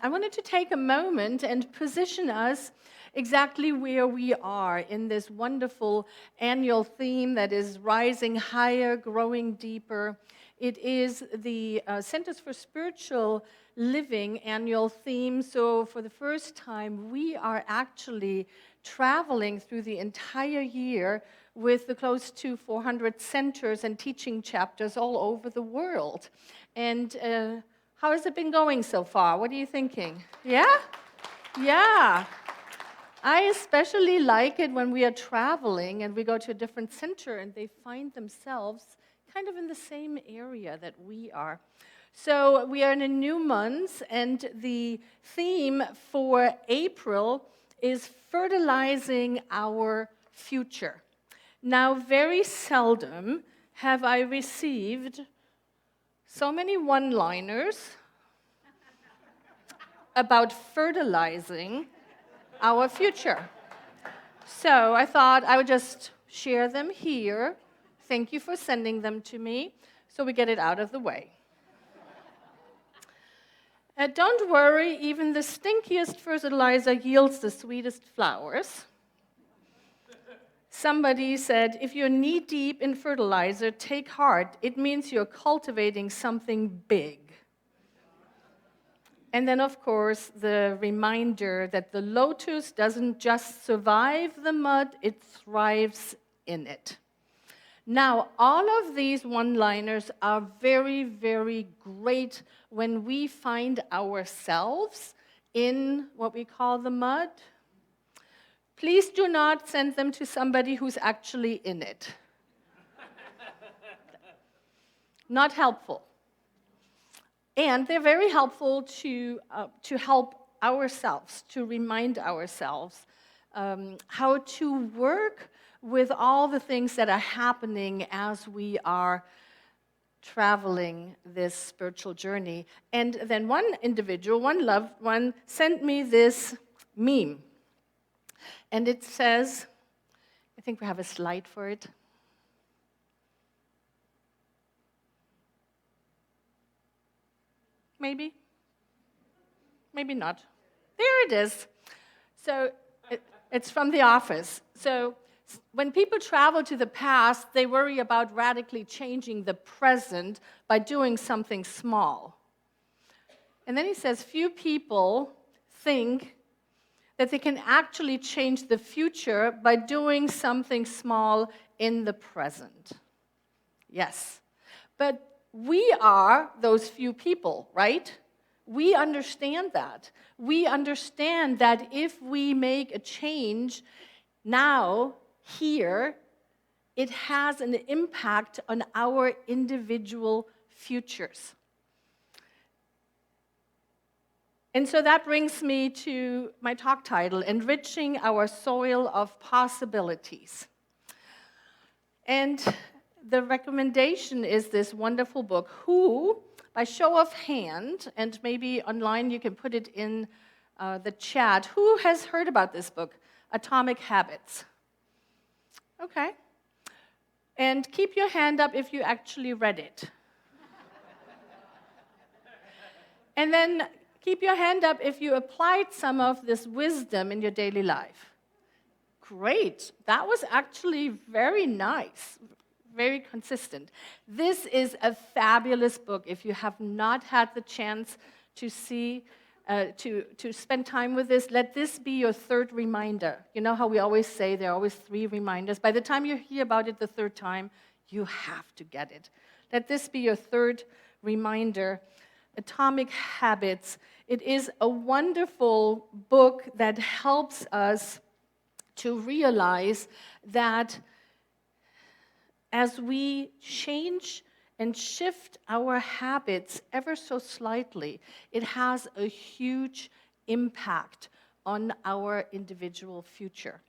I wanted to take a moment and position us exactly where we are in this wonderful annual theme that is rising higher, growing deeper. It is the Centers for Spiritual Living annual theme. So for the first time, we are actually traveling through the entire year with the close to 400 centers and teaching chapters all over the world. And how has it been going so far? What are you thinking? Yeah? Yeah. I especially like it when we are traveling and we go to a different center and they find themselves kind of in the same area that we are. So we are in a new month, and the theme for April is Fertilizing Our Future. Now, very seldom have I received so many one-liners about fertilizing our future. So I thought I would just share them here. Thank you for sending them to me so we get it out of the way. Don't worry, even the stinkiest fertilizer yields the sweetest flowers. Somebody said, if you're knee-deep in fertilizer, take heart. It means you're cultivating something big. And then, of course, the reminder that the lotus doesn't just survive the mud, it thrives in it. Now, all of these one-liners are very, very great when we find ourselves in what we call the mud. Please do not send them to somebody who's actually in it. Not helpful. And they're very helpful to help ourselves, to remind ourselves how to work with all the things that are happening as we are traveling this spiritual journey. And then one individual, one loved one, sent me this meme. And it says, I think we have a slide for it. Maybe? Maybe not. There it is. So it's from The Office. So when people travel to the past, they worry about radically changing the present by doing something small. And then he says, few people think that they can actually change the future by doing something small in the present. Yes. But we are those few people, right? We understand that. We understand that if we make a change now, here, it has an impact on our individual futures. And so that brings me to my talk title, Enriching Our Soil of Possibilities. And the recommendation is this wonderful book, Who, by show of hand, and maybe online you can put it in the chat, who has heard about this book, Atomic Habits? Okay. And keep your hand up if you actually read it. And then keep your hand up if you applied some of this wisdom in your daily life. Great. That was actually very nice. Very consistent. This is a fabulous book. If you have not had the chance to see, to spend time with this, let this be your third reminder. You know how we always say there are always 3 reminders. By the time you hear about it the third time, you have to get it. Let this be your third reminder. Atomic Habits. It is a wonderful book that helps us to realize that as we change and shift our habits ever so slightly, it has a huge impact on our individual future.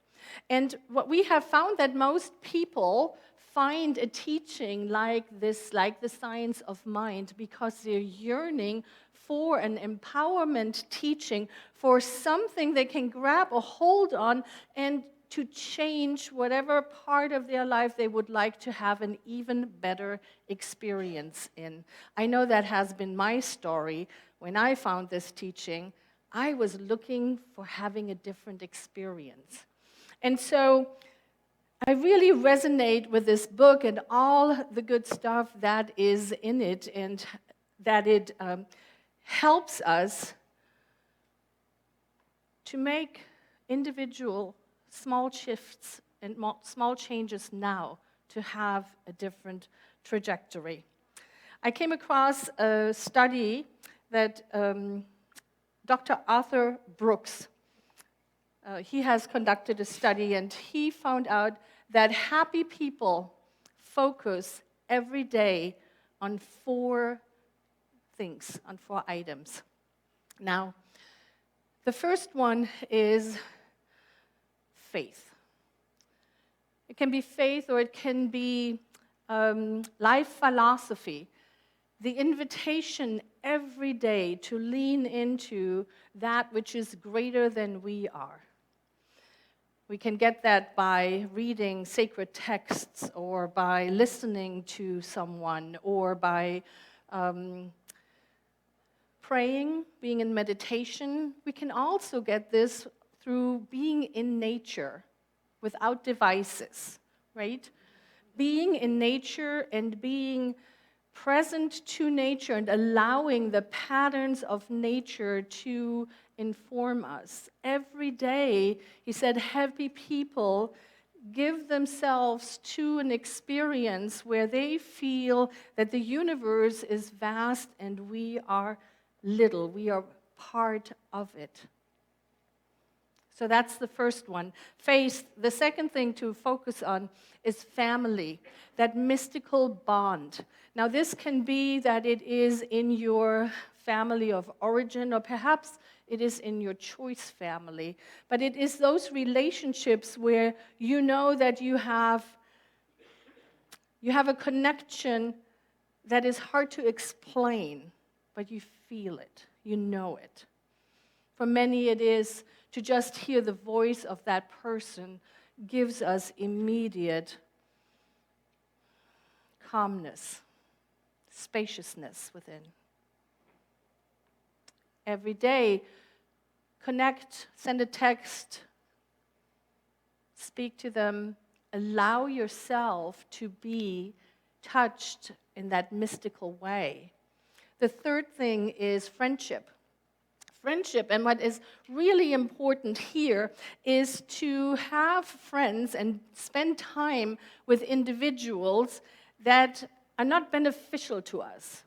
And what we have found that most people find a teaching like this, like the science of mind, because they're yearning for an empowerment teaching, for something they can grab a hold on and to change whatever part of their life they would like to have an even better experience in. I know that has been my story. When I found this teaching, I was looking for having a different experience. And so I really resonate with this book and all the good stuff that is in it, and that it helps us to make individual small shifts and small changes now to have a different trajectory. I came across a study that Dr. Arthur Brooks, he has conducted a study, and he found out that happy people focus every day on 4 things, on 4 items. Now, the first one is faith. It can be faith, or it can be life philosophy. The invitation every day to lean into that which is greater than we are. We can get that by reading sacred texts, or by listening to someone, or by praying, being in meditation. We can also get this through being in nature without devices, right? Being in nature and being present to nature and allowing the patterns of nature to inform us. Every day, he said, happy people give themselves to an experience where they feel that the universe is vast and we are little. We are part of it. So that's the first one. Faith. The second thing to focus on is family, that mystical bond. Now, this can be that it is in your family of origin, or perhaps it is in your choice family. But it is those relationships where you know that you have a connection that is hard to explain, but you feel it, you know it. For many, it is to just hear the voice of that person gives us immediate calmness, spaciousness within. Every day, connect, send a text, speak to them, allow yourself to be touched in that mystical way. The third thing is friendship. Friendship, and what is really important here is to have friends and spend time with individuals that are not beneficial to us.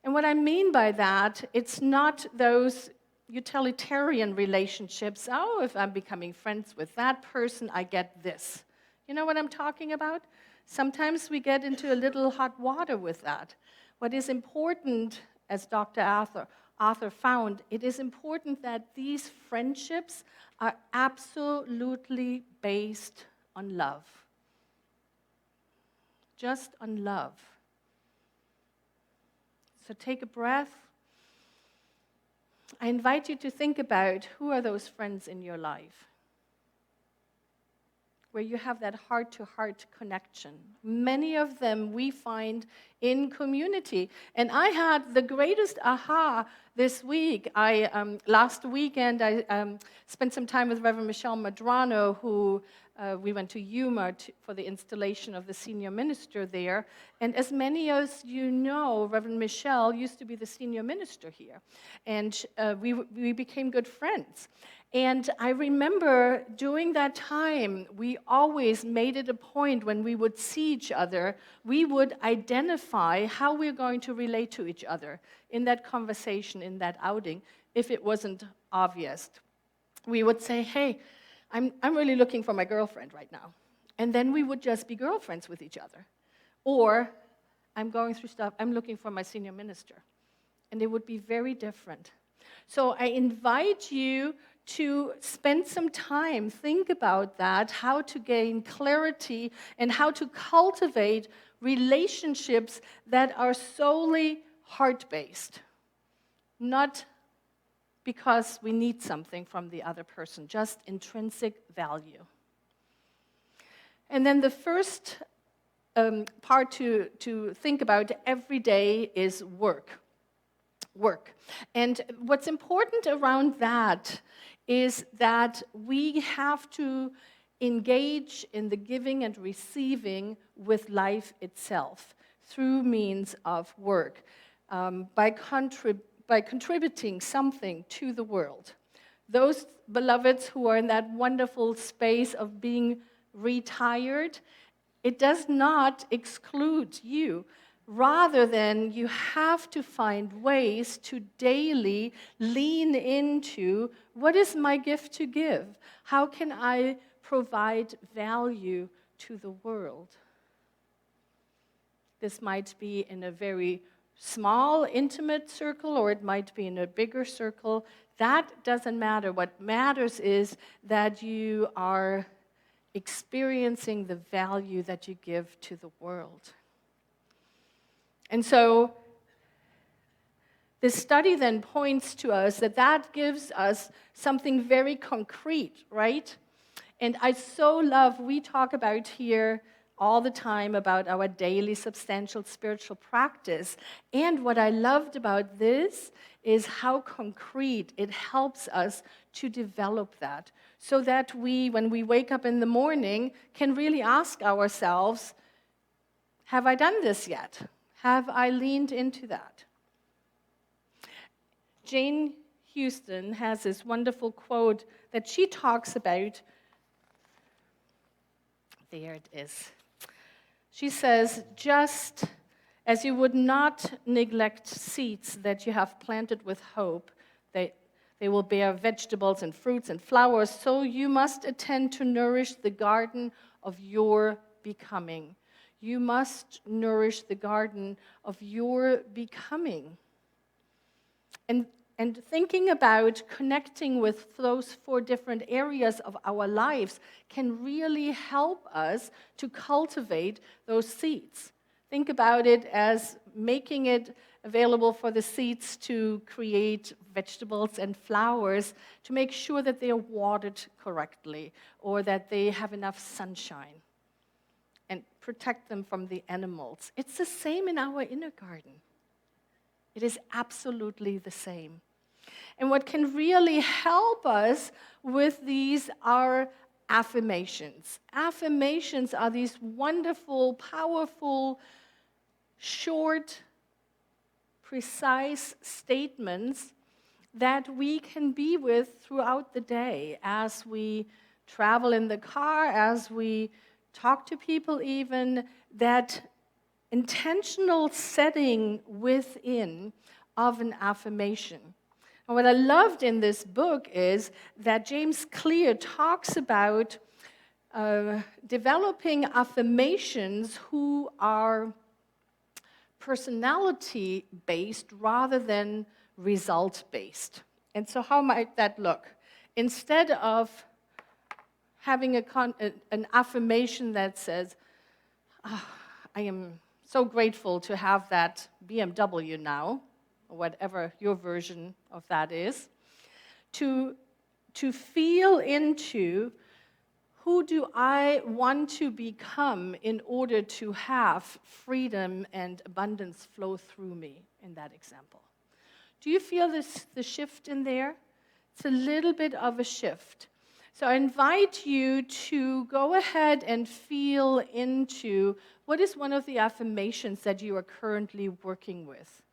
And what I mean by that, it's not those utilitarian relationships. Oh, if I'm becoming friends with that person, I get this. You know what I'm talking about? Sometimes we get into a little hot water with that. What is important, as Dr. Arthur found, it is important that these friendships are absolutely based on love. Just on love. So take a breath. I invite you to think about who are those friends in your life where you have that heart-to-heart connection. Many of them we find in community. And I had the greatest aha this week. Last weekend, I spent some time with Reverend Michelle Madrano, who we went to Yuma for the installation of the senior minister there. And as many as you know, Reverend Michelle used to be the senior minister here. And we became good friends. And I remember during that time, we always made it a point when we would see each other, we would identify how we're going to relate to each other in that conversation, in that outing, if it wasn't obvious. We would say, hey, I'm really looking for my girlfriend right now. And then we would just be girlfriends with each other. Or, I'm going through stuff, I'm looking for my senior minister. And it would be very different. So I invite you to spend some time, think about that, how to gain clarity and how to cultivate relationships that are solely heart-based, not because we need something from the other person, just intrinsic value. And then the first part to think about every day is work. Work. And what's important around that is that we have to engage in the giving and receiving with life itself through means of work, by contributing something to the world. Those beloveds who are in that wonderful space of being retired, it does not exclude you. Rather than you have to find ways to daily lean into what is my gift to give? How can I provide value to the world? This might be in a very small, intimate circle, or it might be in a bigger circle. That doesn't matter. What matters is that you are experiencing the value that you give to the world. And so this study then points to us that gives us something very concrete, right? And I so love, we talk about here all the time about our daily substantial spiritual practice. And what I loved about this is how concrete it helps us to develop that, so that we, when we wake up in the morning, can really ask ourselves, have I done this yet? Have I leaned into that? Jane Houston has this wonderful quote that she talks about. There it is. She says, just as you would not neglect seeds that you have planted with hope, they will bear vegetables and fruits and flowers, so you must attend to nourish the garden of your becoming. You must nourish the garden of your becoming. And thinking about connecting with those 4 different areas of our lives can really help us to cultivate those seeds. Think about it as making it available for the seeds to create vegetables and flowers, to make sure that they are watered correctly or that they have enough sunshine, and protect them from the animals. It's the same in our inner garden. It is absolutely the same. And what can really help us with these are affirmations. Affirmations are these wonderful, powerful, short, precise statements that we can be with throughout the day as we travel in the car, as we talk to people even, that intentional setting within of an affirmation. And what I loved in this book is that James Clear talks about developing affirmations who are personality-based rather than result-based. And so how might that look? Instead of having an affirmation that says, I am so grateful to have that BMW now, or whatever your version of that is, to feel into who do I want to become in order to have freedom and abundance flow through me in that example. Do you feel the shift in there? It's a little bit of a shift. So I invite you to go ahead and feel into what is one of the affirmations that you are currently working with.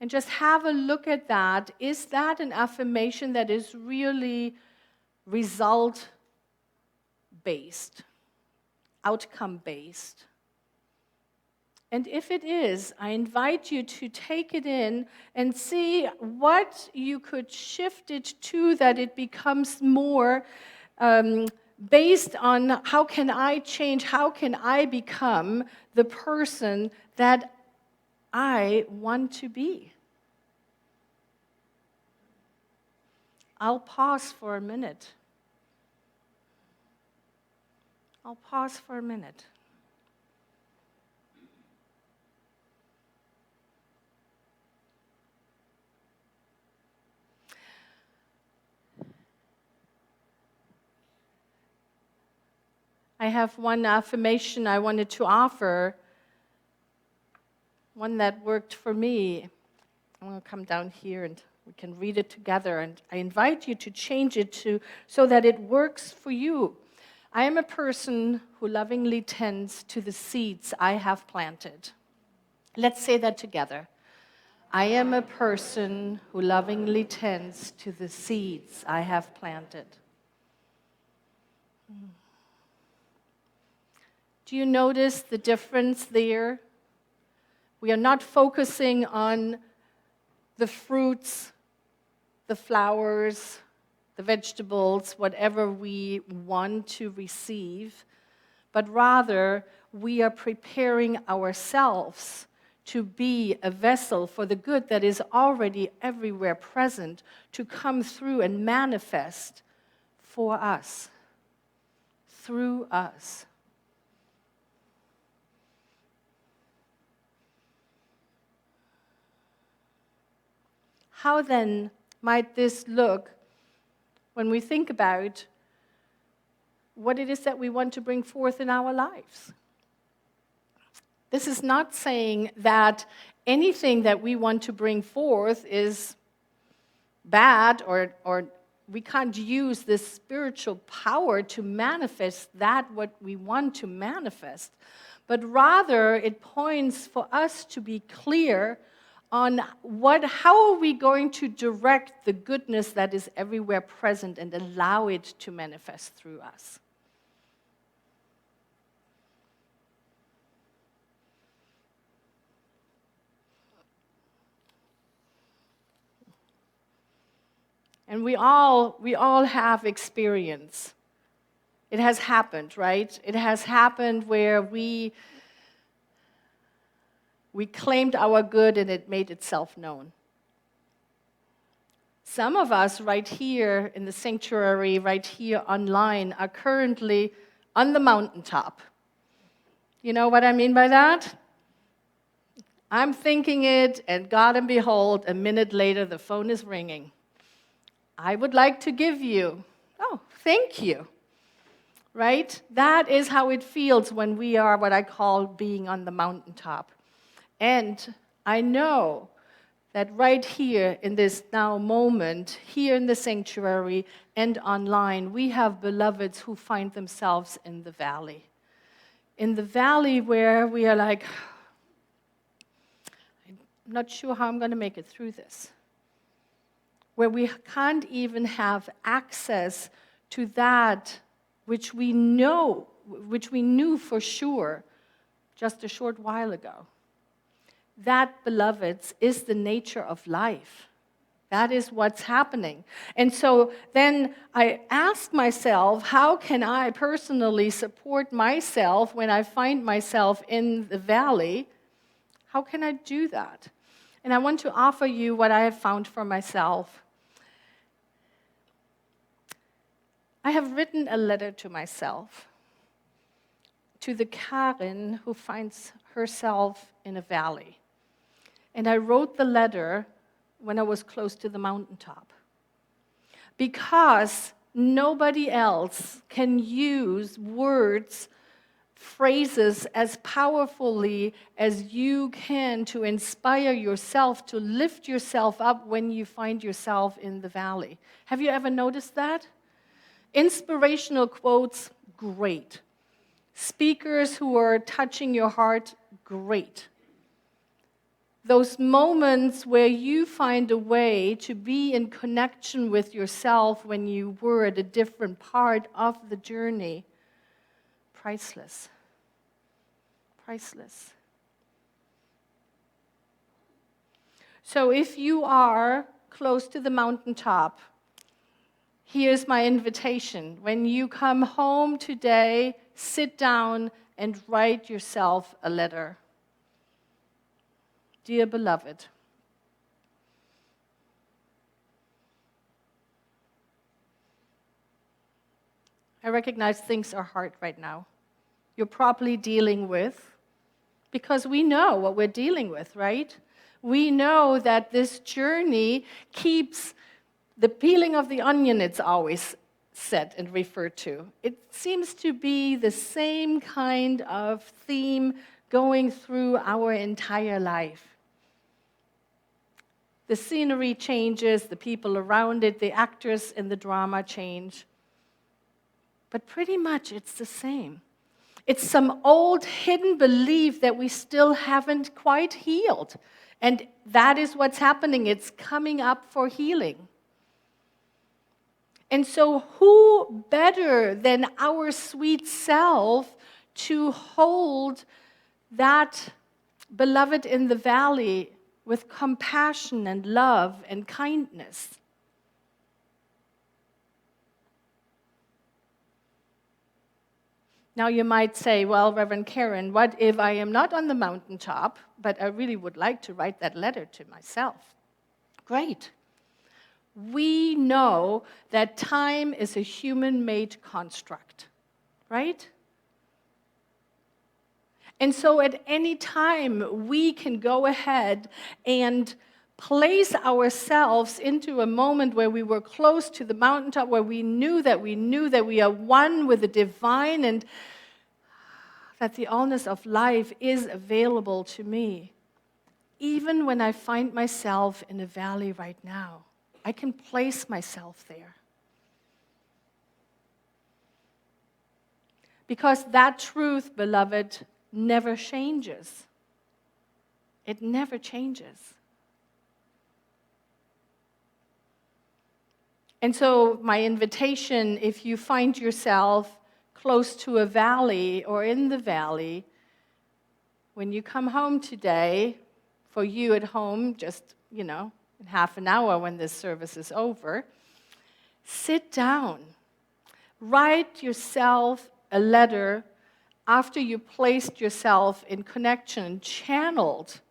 And just have a look at that. Is that an affirmation that is really result-based, outcome-based? And if it is, I invite you to take it in and see what you could shift it to, that it becomes more based on how can I change, how can I become the person that I want to be. I'll pause for a minute. I'll pause for a minute. I have one affirmation I wanted to offer, one that worked for me. I'm going to come down here and we can read it together. And I invite you to change it so that it works for you. I am a person who lovingly tends to the seeds I have planted. Let's say that together. I am a person who lovingly tends to the seeds I have planted. Do you notice the difference there? We are not focusing on the fruits, the flowers, the vegetables, whatever we want to receive, but rather we are preparing ourselves to be a vessel for the good that is already everywhere present to come through and manifest for us, through us. How then might this look when we think about what it is that we want to bring forth in our lives? This is not saying that anything that we want to bring forth is bad or we can't use this spiritual power to manifest that what we want to manifest, but rather it points for us to be clear on how are we going to direct the goodness that is everywhere present and allow it to manifest through us. And we all have experience. It has happened, right? It has happened where we claimed our good and it made itself known. Some of us right here in the sanctuary, right here online, are currently on the mountaintop. You know what I mean by that? I'm thinking it, and God and behold, a minute later the phone is ringing. I would like to give you, oh, thank you. Right? That is how it feels when we are what I call being on the mountaintop. And I know that right here in this now moment, here in the sanctuary and online, we have beloveds who find themselves in the valley. In the valley where we are like, I'm not sure how I'm going to make it through this. Where we can't even have access to that which we know, which we knew for sure just a short while ago. That, beloveds, is the nature of life. That is what's happening. And so then I ask myself, how can I personally support myself when I find myself in the valley? How can I do that? And I want to offer you what I have found for myself. I have written a letter to myself, to the Karen who finds herself in a valley. And I wrote the letter when I was close to the mountaintop. Because nobody else can use words, phrases as powerfully as you can to inspire yourself, to lift yourself up when you find yourself in the valley. Have you ever noticed that? Inspirational quotes, great. Speakers who are touching your heart, great. Those moments where you find a way to be in connection with yourself when you were at a different part of the journey, priceless. Priceless. So if you are close to the mountaintop, here's my invitation. When you come home today, sit down and write yourself a letter. Dear beloved, I recognize things are hard right now. You're probably dealing with, because we know what we're dealing with, right? We know that this journey keeps the peeling of the onion, it's always said and referred to. It seems to be the same kind of theme going through our entire life. The scenery changes, the people around it, the actors in the drama change. But pretty much it's the same. It's some old hidden belief that we still haven't quite healed. And that is what's happening. It's coming up for healing. And so who better than our sweet self to hold that beloved in the valley with compassion and love and kindness? Now you might say, well, Reverend Karen, what if I am not on the mountaintop, but I really would like to write that letter to myself? Great. We know that time is a human-made construct, right? And so at any time, we can go ahead and place ourselves into a moment where we were close to the mountaintop, where we knew that we are one with the divine, and that the allness of life is available to me. Even when I find myself in a valley right now, I can place myself there. Because that truth, beloved, never changes. It never changes. And so my invitation, if you find yourself close to a valley or in the valley, when you come home today, for you at home, just, in half an hour when this service is over, sit down. Write yourself a letter after you placed yourself in connection, channeled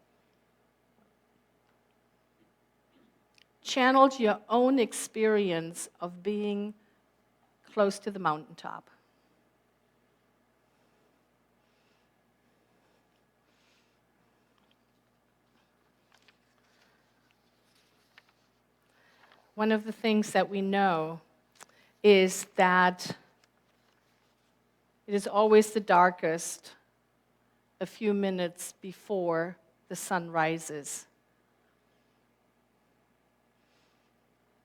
your own experience of being close to the mountaintop. One of the things that we know is that it is always the darkest a few minutes before the sun rises.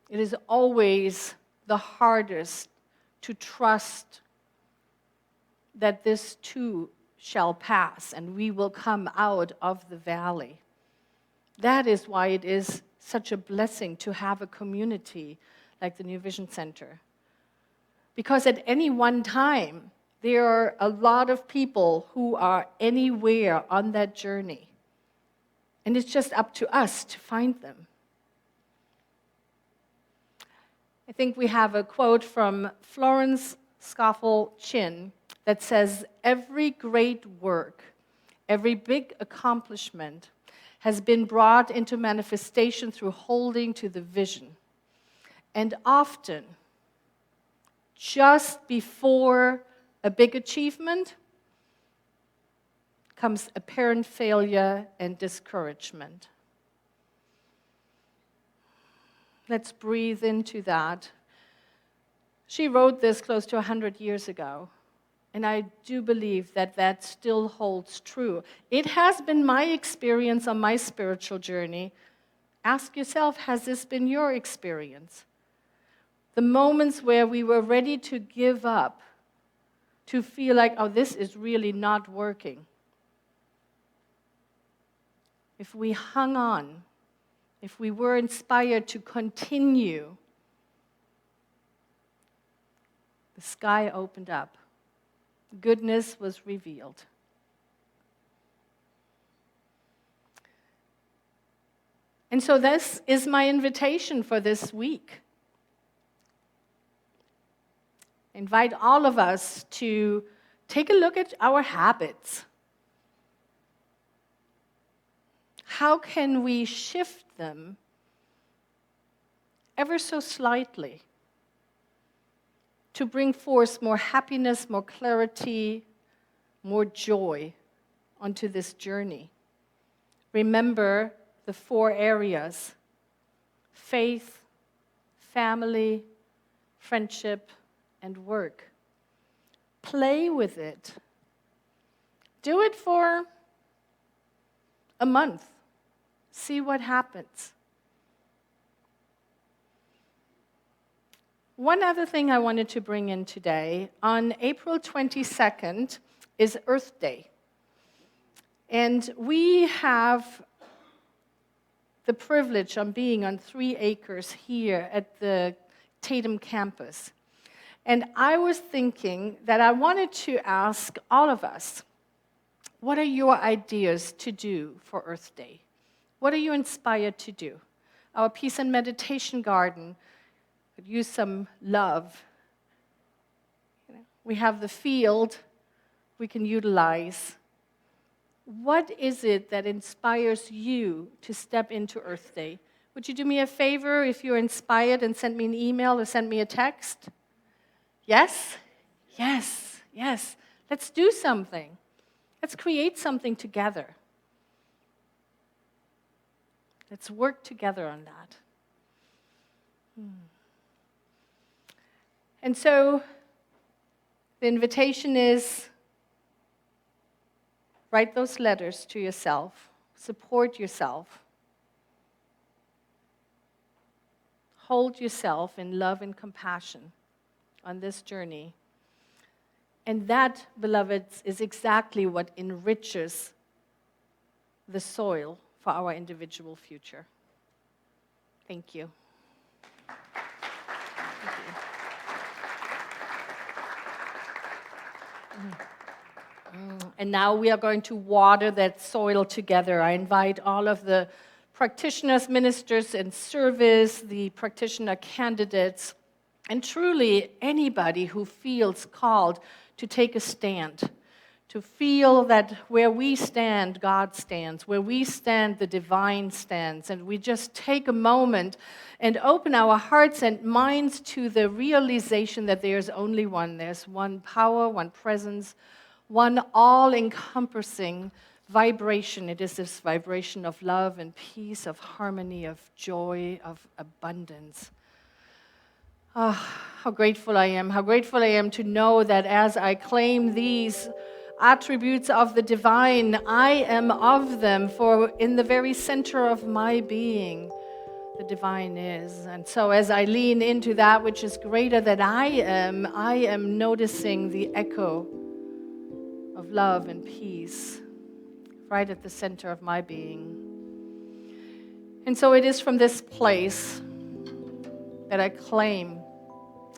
It is always the hardest to trust that this too shall pass and we will come out of the valley. That is why it is such a blessing to have a community like the New Vision Center. Because at any one time, there are a lot of people who are anywhere on that journey. And it's just up to us to find them. I think we have a quote from Florence Scoffel Chin that says, "Every great work, every big accomplishment has been brought into manifestation through holding to the vision. And often, just before a big achievement comes apparent failure and discouragement." Let's breathe into that. She wrote this close to 100 years ago, and I do believe that that still holds true. It has been my experience on my spiritual journey. Ask yourself, has this been your experience? The moments where we were ready to give up, to feel like, oh, this is really not working. If we hung on, if we were inspired to continue, the sky opened up. Goodness was revealed. And so this is my invitation for this week. Invite all of us to take a look at our habits. How can we shift them ever so slightly to bring forth more happiness, more clarity, more joy onto this journey? Remember the 4 areas: faith, family, friendship, and work. Play with it. Do it for a month. See what happens. One other thing I wanted to bring in today, on April 22nd is Earth Day. And we have the privilege of being on 3 acres here at the Tatum campus. And I was thinking that I wanted to ask all of us, what are your ideas to do for Earth Day? What are you inspired to do? Our peace and meditation garden could use some love. We have the field we can utilize. What is it that inspires you to step into Earth Day? Would you do me a favor if you're inspired and send me an email or send me a text? Yes? Yes, yes. Let's do something. Let's create something together. Let's work together on that. And so the invitation is, write those letters to yourself. Support yourself. Hold yourself in love and compassion on this journey. And that, beloveds, is exactly what enriches the soil for our individual future. Thank you. And now we are going to water that soil together. I invite all of the practitioners, ministers in service, the practitioner candidates, and truly anybody who feels called to take a stand, to feel that where we stand, God stands, where we stand, the divine stands, and we just take a moment and open our hearts and minds to the realization that there's only one. There's one power, one presence, one all-encompassing vibration. It is this vibration of love and peace, of harmony, of joy, of abundance. How grateful I am. How grateful I am to know that as I claim these attributes of the divine, I am of them, for in the very center of my being, the divine is. And so as I lean into that which is greater than I am noticing the echo of love and peace right at the center of my being. And so it is from this place that I claim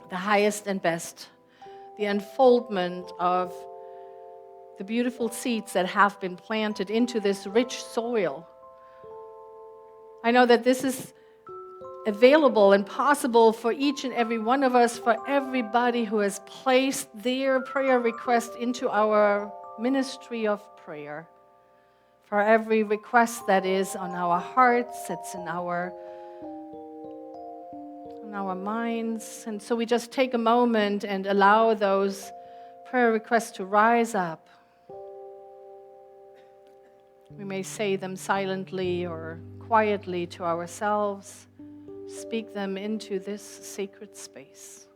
the highest and best, the unfoldment of the beautiful seeds that have been planted into this rich soil. I know that this is available and possible for each and every one of us, for everybody who has placed their prayer request into our ministry of prayer, for every request that is on our hearts, that's in our minds. And so we just take a moment and allow those prayer requests to rise up. We may say them silently or quietly to ourselves, speak them into this sacred space.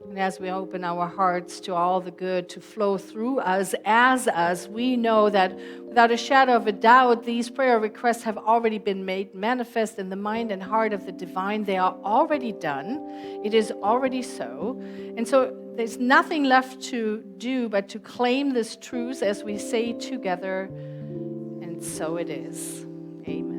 And as we open our hearts to all the good to flow through us, as us, we know that without a shadow of a doubt, these prayer requests have already been made manifest in the mind and heart of the divine. They are already done. It is already so. And so there's nothing left to do but to claim this truth as we say together, and so it is. Amen.